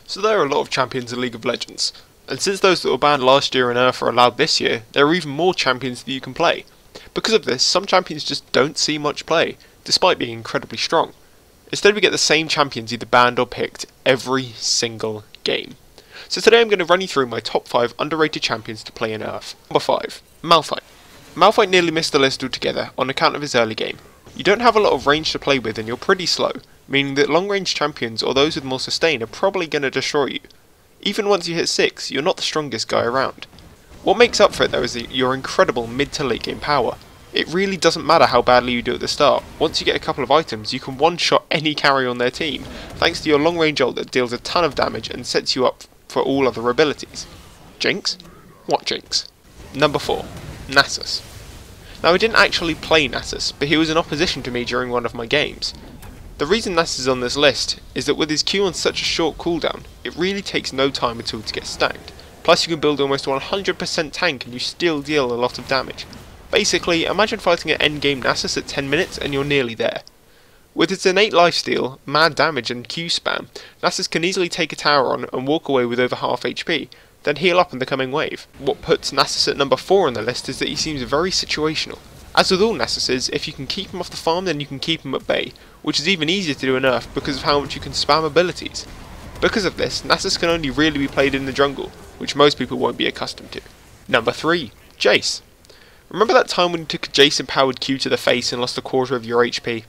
So there are a lot of champions in League of Legends, and since those that were banned last year in URF are allowed this year, there are even more champions that you can play. Because of this, some champions just don't see much play, despite being incredibly strong. Instead we get the same champions either banned or picked every single game. So today I'm going to run you through my top 5 underrated champions to play in URF. Number 5. Malphite. Malphite nearly missed the list altogether on account of his early game. You don't have a lot of range to play with and you're pretty slow, meaning that long range champions or those with more sustain are probably going to destroy you. Even once you hit 6, you're not the strongest guy around. What makes up for it though is your incredible mid to late game power. It really doesn't matter how badly you do at the start. Once you get a couple of items, you can one-shot any carry on their team, thanks to your long range ult that deals a ton of damage and sets you up for all other abilities. Jinx? What Jinx? Number 4. Nasus. Now I didn't actually play Nasus, but he was in opposition to me during one of my games. The reason Nasus is on this list is that with his Q on such a short cooldown, it really takes no time at all to get stacked. Plus you can build almost 100% tank and you still deal a lot of damage. Basically, imagine fighting an endgame Nasus at 10 minutes and you're nearly there. With its innate lifesteal, mad damage and Q spam, Nasus can easily take a tower on and walk away with over half HP, then heal up in the coming wave. What puts Nasus at number 4 on the list is that he seems very situational. As with all Nasuses, if you can keep him off the farm then you can keep him at bay, which is even easier to do in URF because of how much you can spam abilities. Because of this, Nasus can only really be played in the jungle, which most people won't be accustomed to. Number 3. Jayce. Remember that time when you took a Jayce empowered Q to the face and lost a quarter of your HP?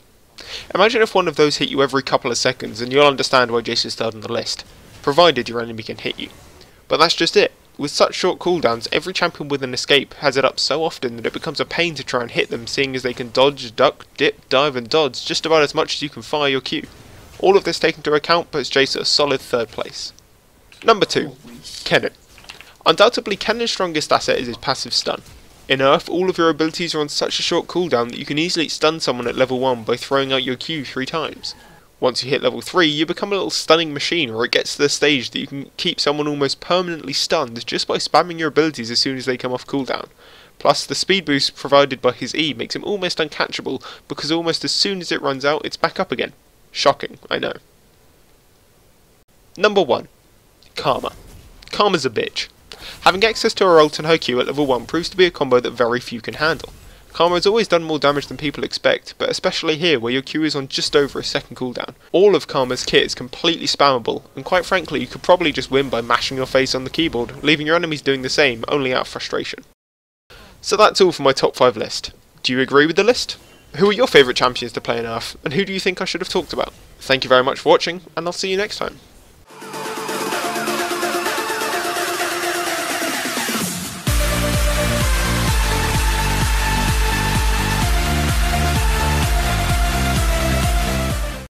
Imagine if one of those hit you every couple of seconds and you'll understand why Jayce is third on the list, provided your enemy can hit you. But that's just it. With such short cooldowns, every champion with an escape has it up so often that it becomes a pain to try and hit them, seeing as they can dodge, duck, dip, dive and dodge just about as much as you can fire your Q. All of this taken into account puts Jayce at a solid 3rd place. Number 2. Kennen. Undoubtedly Kennen's strongest asset is his passive stun. In URF, all of your abilities are on such a short cooldown that you can easily stun someone at level 1 by throwing out your Q 3 times. Once you hit level 3, you become a little stunning machine, or it gets to the stage that you can keep someone almost permanently stunned just by spamming your abilities as soon as they come off cooldown. Plus, the speed boost provided by his E makes him almost uncatchable, because almost as soon as it runs out, it's back up again. Shocking, I know. Number 1. Karma. Karma's a bitch. Having access to her ult and her Q at level 1 proves to be a combo that very few can handle. Karma has always done more damage than people expect, but especially here where your Q is on just over a second cooldown. All of Karma's kit is completely spammable, and quite frankly you could probably just win by mashing your face on the keyboard, leaving your enemies doing the same, only out of frustration. So that's all for my top 5 list. Do you agree with the list? Who are your favourite champions to play in URF, and who do you think I should have talked about? Thank you very much for watching, and I'll see you next time.